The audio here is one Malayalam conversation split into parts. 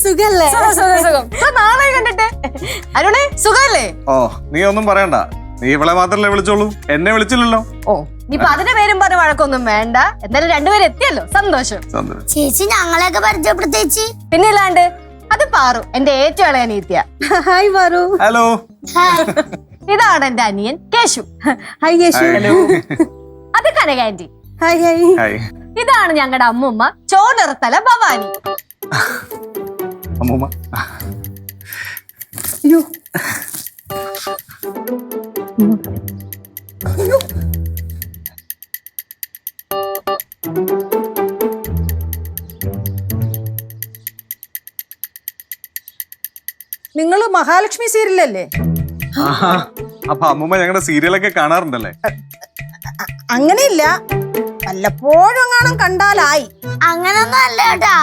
സുഖല്ലേ? നാളെ കണ്ടിട്ട്. അരുണേ സുഖല്ലേ? ഓ നീ ഒന്നും പറയണ്ട, നീ ഇവളെ മാത്രല്ലേ വിളിച്ചോളൂ, എന്നെ വിളിച്ചില്ലല്ലോ. ഓ ഇപ്പൊ അതിന്റെ പേരും പറഞ്ഞ വഴക്കൊന്നും വേണ്ട. എന്തായാലും രണ്ടുപേരും എത്തിയല്ലോ, സന്തോഷം. ചേച്ചി ഞങ്ങളെയൊക്കെ പരിചയപ്പെടുത്തേച്ചി. പിന്നെ ഇല്ലാണ്ട് അത് പാറു, എന്റെ ഏറ്റവും ഇളയ അനിയത്തിയ. ഹായ് പാറു. ഹലോ. ഇതാണ് എന്റെ അനിയൻ കേശു. ഹായ് കേശു. അത് കനക ആന്റി. Hi hi. ഹായ്. ഇതാണ് ഞങ്ങളുടെ അമ്മുമ്മ ചോണിറത്തല ഭവാനി. അമ്മൂമ്മ. അയ്യോ നിങ്ങള് മഹാലക്ഷ്മി സീരിയലല്ലേ? അപ്പൊ അമ്മൂമ്മ ഞങ്ങളുടെ സീരിയലൊക്കെ കാണാറുണ്ടല്ലേ? അങ്ങനെയില്ല, വല്ലപ്പോഴും കാണാൻ കണ്ടാലായി. അങ്ങനൊന്നും അല്ല കേട്ടാ.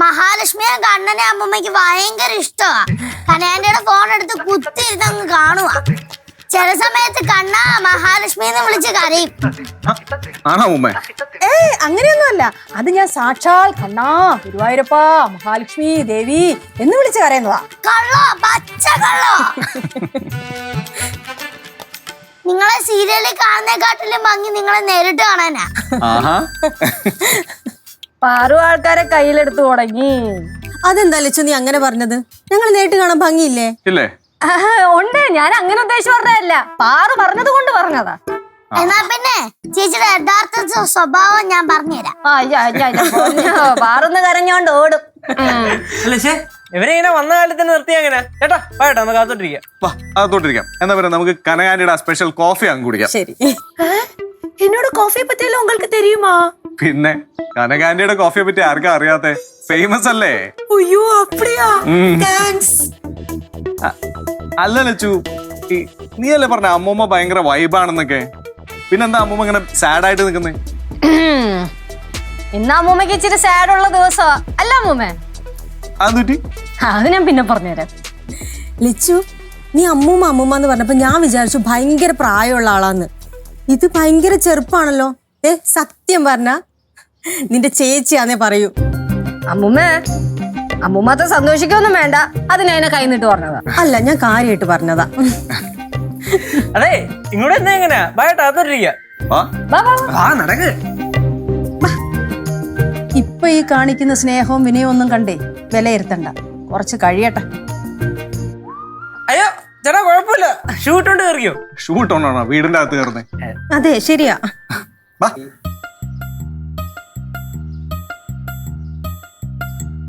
മഹാലക്ഷ്മിയെ കണ്ണനെ അമ്മമ്മയ്ക്ക് ഭയങ്കര ഇഷ്ടമാ. കനയാന്റെ ഫോൺ എടുത്ത് കുത്തിയിരുന്ന് അങ്ങ് കാണുക. ചില സമയത്ത് കണ്ണ മഹാലക്ഷ്മി എന്ന് വിളിച്ച് കരയും. ആണോ അമ്മൂമ്മ? അങ്ങനെയൊന്നും അല്ല, അത് ഞാൻ സാക്ഷാൽ കണ്ണാ ഗുരുവായൂരപ്പ മഹാലക്ഷ്മി ദേവി എന്ന് വിളിച്ച് കരയുന്നതാ. കള്ളോ, പച്ച കള്ളോ. നിങ്ങളെ സീരിയലിൽ കാണുന്നേക്കാട്ടിലും ഭംഗി നിങ്ങളെ നേരിട്ട് കാണാനാ. പാറു ആൾക്കാരെ കയ്യിലെടുത്ത് തുടങ്ങി. അതെന്താ ലച്ചു നീ അങ്ങനെ പറഞ്ഞത്? ഞങ്ങൾ നേരിട്ട് കാണാൻ ഭംഗിയില്ലേ? ഇല്ലേ? ഉണ്ട്, ഞാൻ അങ്ങനെ ഉദ്ദേശിച്ച് പറഞ്ഞതല്ല, പാറു പറഞ്ഞത് കൊണ്ട് പറഞ്ഞതാ. എന്നാ പിന്നെ ചേച്ചിയുടെ യഥാർത്ഥ സ്വഭാവം ഞാൻ പറഞ്ഞുതരാം. പാറൊന്ന് കരഞ്ഞോണ്ട് ഓടും. ഇവരിങ്ങനെ വന്ന കാലത്ത് തന്നെ നിർത്തി അങ്ങനെ ചേട്ടാ പാട്ടാ നമുക്ക് കാത്തോട്ടിരിക്കാം. വാ അതോട്ടിരിക്കാം. എന്നാ പിന്നെ നമുക്ക് കനകാന്റിയുടെ സ്പെഷ്യൽ കോഫി അങ്ങ് കുടിക്കാം. ശരി. എന്നോട് കോഫിയെ പറ്റിയല്ലോ உங்களுக்கு தெரியுமா? പിന്നെ കനകാന്റിയുടെ കോഫിയെ പറ്റി ആർക്കാ അറിയാത്തെ? ഫേമസ് അല്ലേ? അയ്യോ അപ്പടിയാ, താങ്ക്സ്. അല്ല ലച്ചു, നീയല്ലേ പറഞ്ഞ അമ്മൂമ്മ ഭയങ്കര വൈബാണെന്നൊക്കെ, പിന്നെന്താ അമ്മൂമ്മ ഇങ്ങനെ സാഡ് ആയിട്ട് നിൽക്കുന്നേ? ഇന്ന് അമ്മൂമ്മക്ക് ഇച്ചിരി സാഡ് ഉള്ള ദിവസമാ അല്ല അമ്മൂമ്മ? അതെന്തുറ്റി? അത് ഞാൻ പിന്നെ പറഞ്ഞുതരാം. ലിച്ചു, നീ അമ്മൂമ്മ അമ്മൂമ്മ എന്ന് പറഞ്ഞപ്പോ ഞാൻ വിചാരിച്ചു ഭയങ്കര പ്രായമുള്ള ആളാന്ന്. ഇത് ഭയങ്കര ചെറുപ്പാണല്ലോ. സത്യം പറഞ്ഞ നിന്റെ ചേച്ചിയാന്നേ പറയൂ. അമ്മൂമ്മ സന്തോഷിക്കൊന്നും വേണ്ട, അതിനെ കൈ നീട്ട് പറഞ്ഞതാ. അല്ല, ഞാൻ കാര്യമായിട്ട് പറഞ്ഞതാ. അതെ ഇങ്ങോട്ട് എന്താ എങ്ങനെയാ പാട്ടാ കാത്തോട്ടിരിക്കാം. നടക്ക്. ഇപ്പൊ ഈ കാണിക്കുന്ന സ്നേഹവും വിനയവും ഒന്നും കണ്ടേ വിലയിരുത്തണ്ട, കുറച്ച് കഴിയട്ടെ. അയ്യോ ചേട്ടാ കുഴപ്പമില്ല, ഷൂട്ട് കൊണ്ട് കയറിയോ? ഷൂട്ട് ഓണാണോ വീടിന്റെ അകത്ത് കയറുന്നേ? അതെ ശരിയാ.